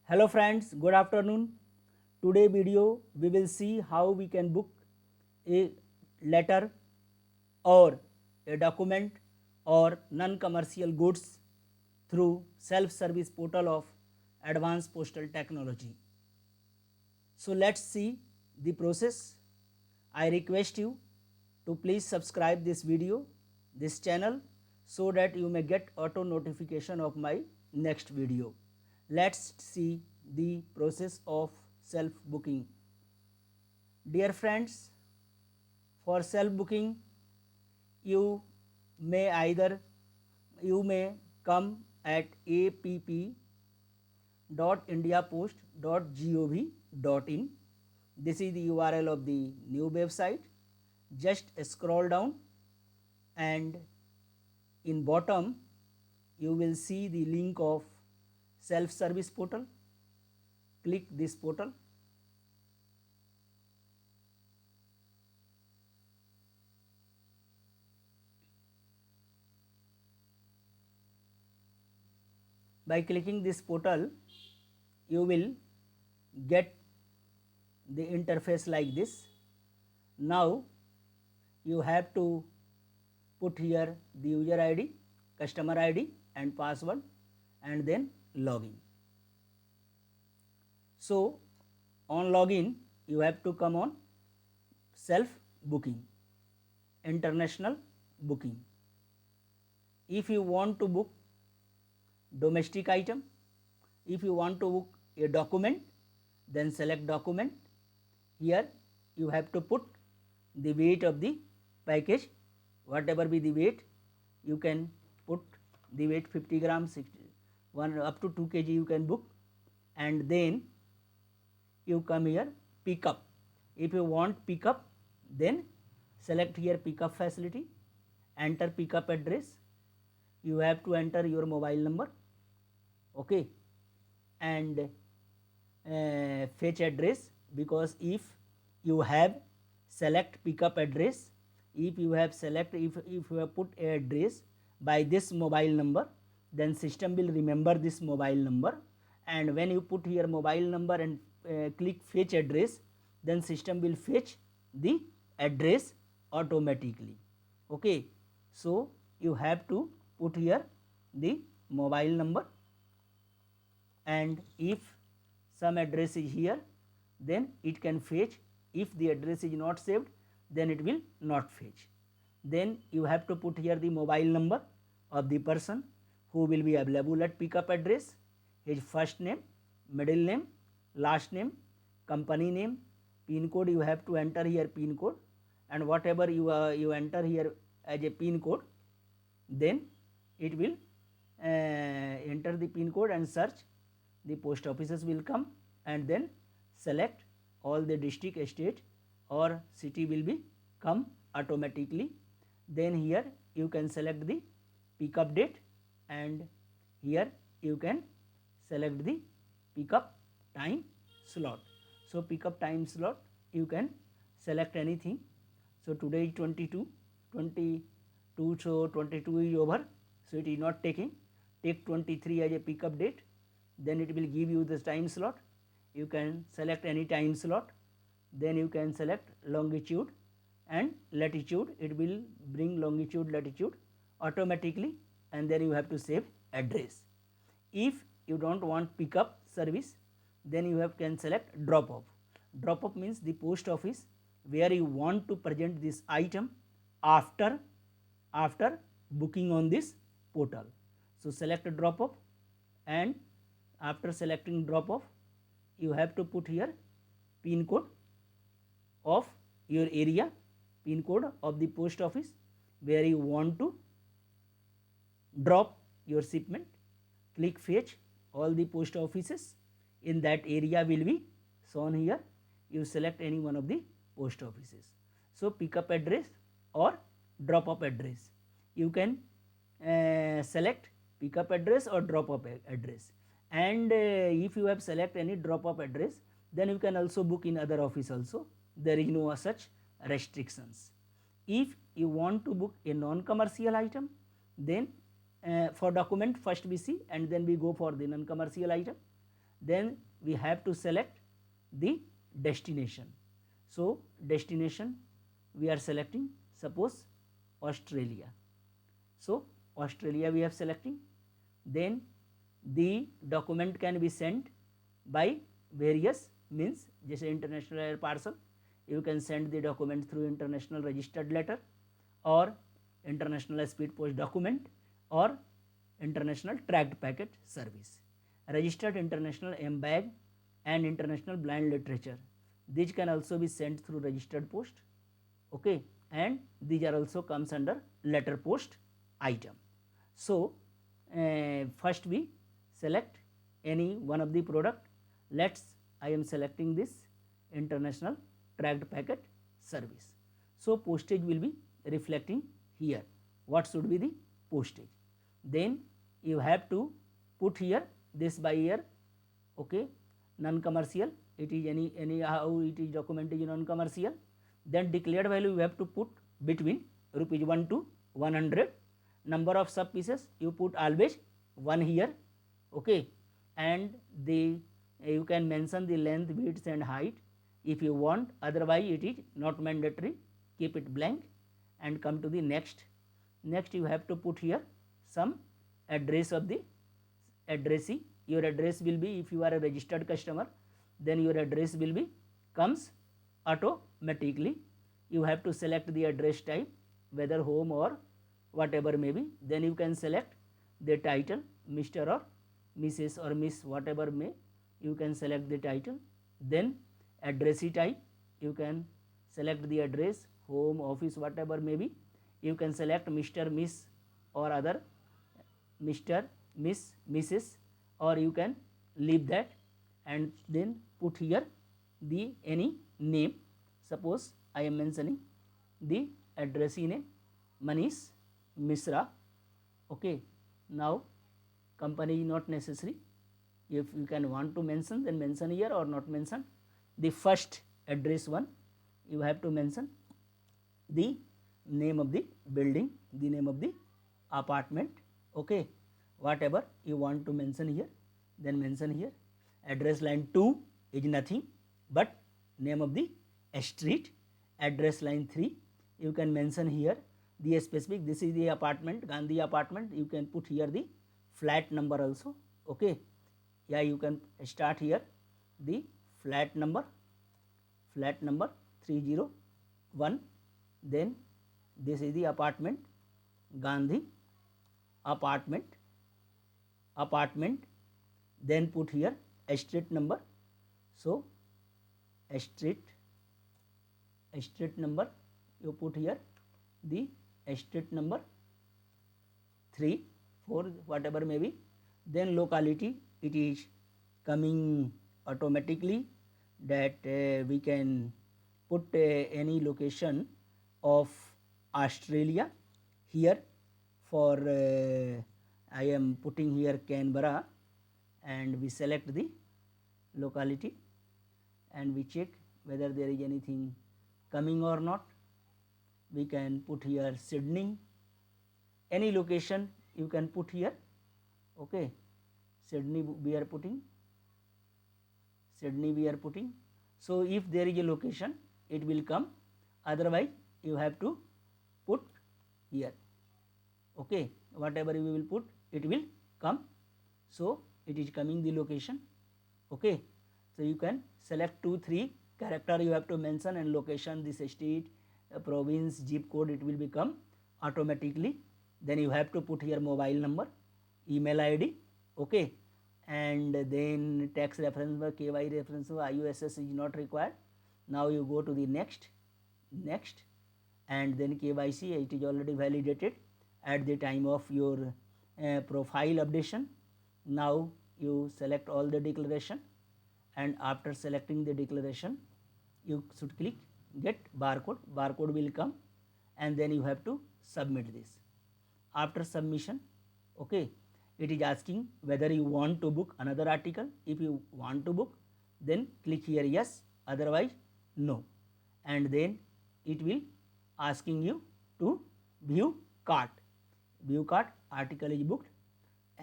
Hello friends, good afternoon. Today video we will see how we can book a letter or a document or non-commercial goods through self-service portal of Advanced Postal Technology. So let's see the process. I request you to please subscribe this video, this channel, so that you may get auto notification of my next video. Let's see the process of self booking. Dear friends, for self booking you may come at app.indiapost.gov.in. This is the URL of the new website. Just scroll down and in bottom you will see the link of self service portal. Click this portal. By clicking this portal you will get the interface like this. Now you have to put here the user ID, customer ID and password and then login. So on login you have to come on self booking, international booking. If you want to book domestic item, if you want to book a document, then select document. Here you have to put the weight of the package, whatever be the weight. You can put the weight 50 grams, 60, 1 up to 2 kg you can book, and then you come here pickup. If you want pickup, then select here pickup facility, enter pickup address. You have to enter your mobile number, okay, and fetch address, because if you have select pickup address, if you have put a address by this mobile number, then system will remember this mobile number, and when you put here mobile number and click fetch address, then system will fetch the address automatically, okay. So you have to put here the mobile number, and if some address is here, then it can fetch. If the address is not saved, then it will not fetch. Then you have to put here the mobile number of the person who will be available at pickup address, his first name, middle name, last name, company name, pin code. You have to enter here pin code, and whatever you enter here as a pin code, then it will enter the pin code and search. The post offices will come and then select all the district, state or city will be come automatically. Then here you can select the pickup date, and here you can select the pickup time slot. So pickup time slot you can select anything. So today is 22, so 22 is over, so it is not taking. Take 23 as a pickup date, then it will give you this time slot. You can select any time slot, then you can select longitude and latitude. It will bring longitude, latitude automatically, and then you have to save address. If you don't want pickup service, then you can select drop off. Drop off means the post office where you want to present this item after booking on this portal. So select drop off, and after selecting drop off you have to put here pin code of your area, pin code of the post office where you want to drop your shipment. Click fetch. All the post offices in that area will be shown here. You select any one of the post offices. So pickup address or drop off address. You can select pickup address or drop off address, and if you have select any drop off address, then you can also book in other office also. There is no such restrictions. If you want to book a non commercial item, then for document first we see and then we go for the non commercial item. then we have to select the destination. So destination we are selecting, suppose Australia. So Australia we have selecting. Then the document can be sent by various means, just international air parcel, you can send the document through international registered letter or international speed post document or international tracked packet service. Registered international M-bag and international blind literature, these can also be sent through registered post, okay, and these are also comes under letter post item. So first we select any one of the product. I am selecting this international tracked packet service. So postage will be reflecting here, what should be the postage. Then you have to put here this by year, okay, non-commercial, it is any how it is documented in non-commercial. Then declared value you have to put between rupees 1 to 100. Number of sub pieces you put always 1 here, okay, and the you can mention the length, width and height if you want, otherwise it is not mandatory, keep it blank and come to the next. Next you have to put here some address of the addressee. Your address will be, if you are a registered customer, then your address will be comes automatically. You have to select the address type, whether home or whatever may be. Then you can select the title, Mr. or Mrs. or Miss, whatever may, you can select the title. Then addressee type, you can select the address, home, office, whatever may be. You can select Mr., Miss or other Mr., Miss, Mrs., or you can leave that and then put here the any name. Suppose I am mentioning the addressee name Manish Misra, okay. Now company is not necessary, if you can want to mention then mention here or not mention. The first address one you have to mention the name of the building, the name of the apartment, okay, whatever you want to mention here, then mention here. Address line 2 is nothing but name of the street. Address line 3 you can mention here the specific, this is the apartment, Gandhi apartment, you can put here the flat number also, okay. Yeah, you can start here the flat number 301. Then this is the apartment, Gandhi apartment, then put here a street number. So a street number you put here the street number 3, 4, whatever may be. Then locality, it is coming automatically that we can put any location of Australia here. For I am putting here Canberra, and we select the locality and we check whether there is anything coming or not. We can put here Sydney, any location you can put here, okay. Sydney we are putting. So if there is a location it will come, otherwise you have to put here, okay, whatever you will put it will come. So it is coming the location, okay. So you can select 2-3 character you have to mention and location, this state, province, zip code, it will become automatically. Then you have to put here mobile number, email ID, okay, and then tax reference number, KY reference number, IUSS is not required. Now you go to the next, and then KYC, it is already validated at the time of your profile updation. Now you select all the declaration, and after selecting the declaration you should click get barcode will come, and then you have to submit this. After submission, okay, it is asking whether you want to book another article. If you want to book, then click here yes, otherwise no, and then it will asking you to view cart. Article is booked,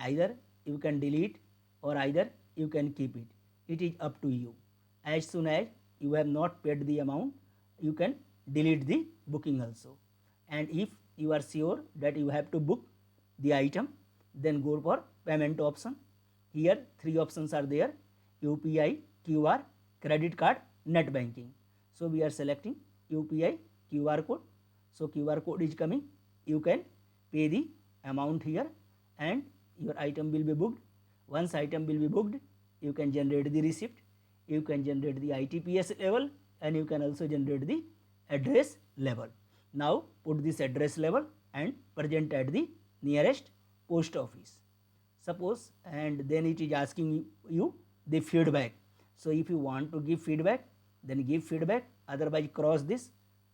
either you can delete or either you can keep it. it is up to you. As soon as you have not paid the amount, you can delete the booking also. And if you are sure that you have to book the item, then go for payment option. Here three options are there: UPI, QR, credit card, net banking. So we are selecting UPI QR code. So QR code is coming, you can pay the amount here and your item will be booked. Once item will be booked, you can generate the receipt, you can generate the ITPS level, and you can also generate the address level. Now put this address level and present at the nearest post office. Suppose, and then it is asking you the feedback. So if you want to give feedback, then give feedback, otherwise cross this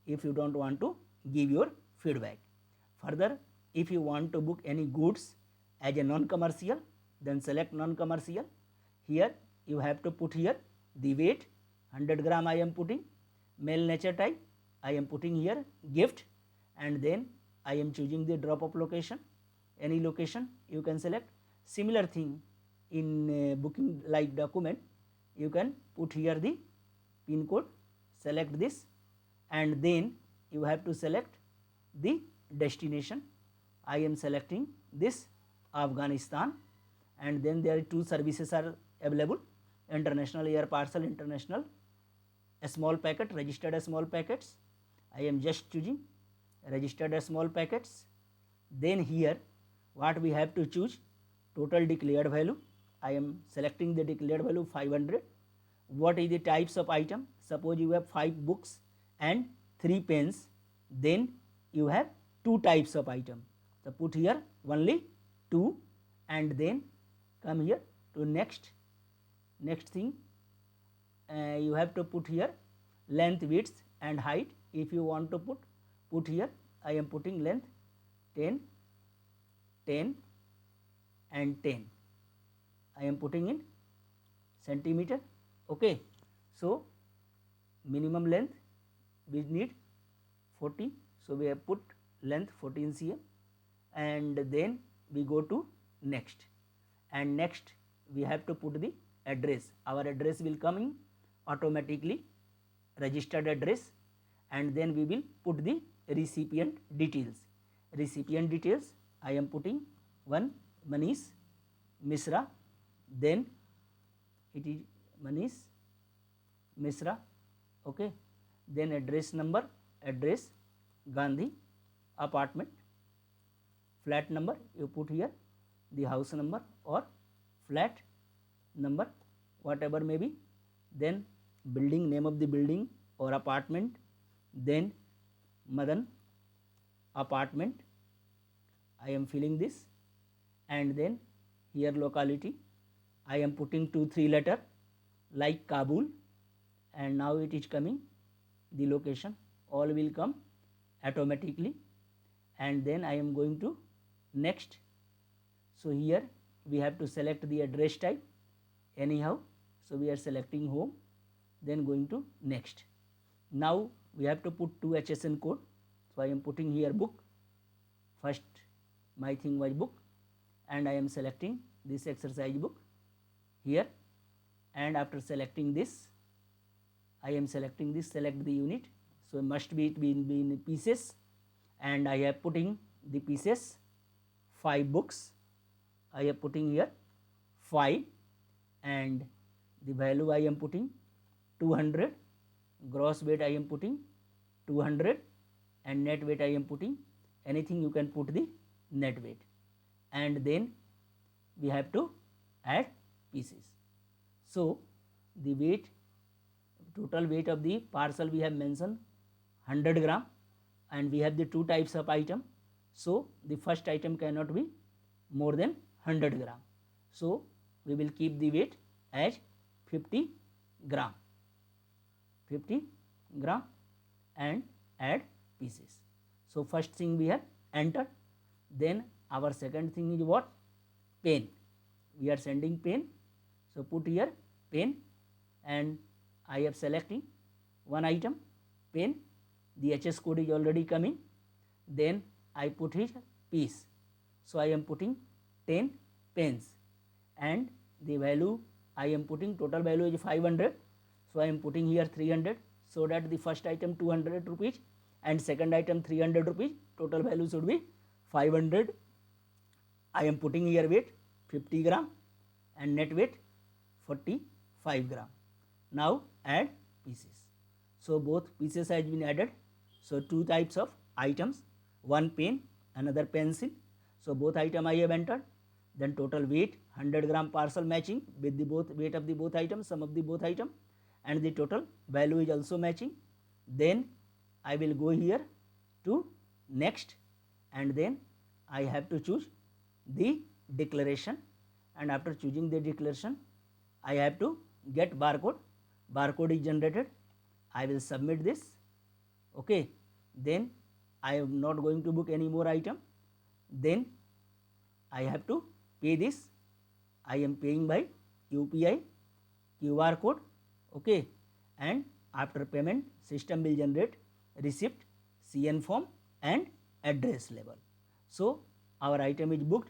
if you don't want to give your feedback. Further, if you want to book any goods as a non-commercial, then select non-commercial. Here you have to put here the weight, 100 gram I am putting, mail nature type I am putting here gift, and then I am choosing the drop off location, any location you can select. Similar thing in booking like document, you can put here the pin code, select this, and then you have to select the destination. I am selecting this Afghanistan, and then there are two services are available: international air parcel, international a small packet, registered as small packets. I am just choosing registered as small packets. Then here what we have to choose: total declared value. I am selecting the declared value 500. What is the types of item? Suppose you have 5 books and 3 pens, then you have 2 types of item. So put here only 2, and then come here to next thing. You have to put here length, width and height. If you want to put here, I am putting length 10, 10 and 10. I am putting in centimeter. Okay, so minimum length we need 40, so we have put length 14 cm, and then we go to next, and next we have to put the address. Our address will come in automatically, registered address, and then we will put the recipient details. Recipient details I am putting one Manish Misra, then it is Manish Misra. Okay, then address number, address Gandhi apartment, flat number you put here, the house number or flat number whatever may be, then building, name of the building or apartment, then Madan apartment I am filling this, and then here locality I am putting 2-3 letter like Kabul, and now it is coming the location, all will come automatically, and then I am going to next. So here we have to select the address type anyhow, so we are selecting home, then going to next. Now we have to put 2 HSN code, so I am putting here book, first my thing was book, and I am selecting this exercise book here, and after selecting this I am selecting this, select the unit, so must be it be in pieces, and I am putting the pieces 5 books, I am putting here 5, and the value I am putting 200, gross weight I am putting 200, and net weight I am putting anything you can put the net weight, and then we have to add pieces. So the weight, total weight of the parcel we have mentioned 100 gram, and we have the 2 types of item, so the first item cannot be more than 100 gram, so we will keep the weight as 50 gram, 50 gram, and add pieces. So first thing we have entered. Then our second thing is what? Pen. We are sending pen, so put here pen, and I am selecting one item pen, the HS code is already coming, then I put here piece, so I am putting 10 pens, and the value I am putting total value is 500. So, I am putting here 300, so that the first item 200 rupees and second item 300 rupees, total value should be 500. I am putting here weight 50 gram and net weight 45 gram. Now add pieces. So both pieces has been added. So two types of items, one pen, another pencil. So both item I have entered. Then total weight 100 gram parcel matching with the both weight of the both items, sum of the both item, and the total value is also matching. Then I will go here to next, and then I have to choose the declaration, and after choosing the declaration I have to get barcode. Barcode is generated. I will submit this. Okay. Then I am not going to book any more item. Then I have to pay this. I am paying by UPI QR code. Okay. And after payment, system will generate receipt, CN form and address label. So our item is booked.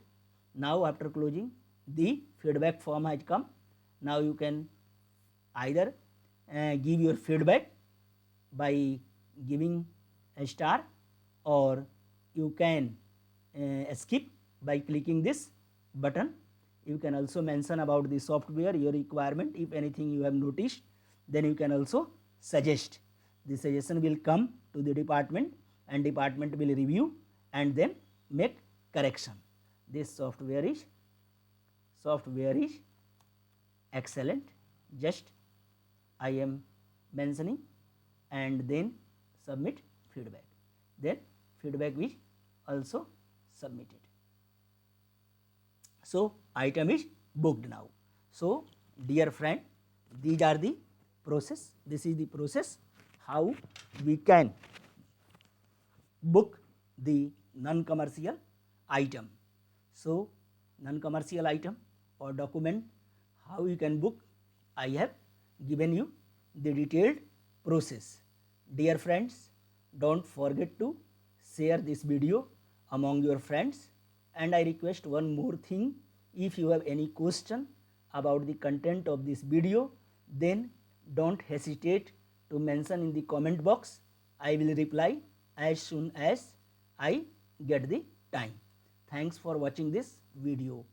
Now after closing, the feedback form has come. Now you can either give your feedback by giving a star, or you can skip by clicking this button. You can also mention about the software, your requirement. If anything you have noticed, then you can also suggest. The suggestion will come to the department, and department will review and then make correction. This software is excellent. Just I am mentioning and then submit feedback. Then feedback is also submitted. So item is booked now. So dear friend, these are the process. This is the process how we can book the non-commercial item. So non-commercial item or document, how you can book, I have given you the detailed process. Dear friends, don't forget to share this video among your friends, and I request one more thing. If you have any question about the content of this video, then don't hesitate to mention in the comment box. I will reply as soon as I get the time. Thanks for watching this video.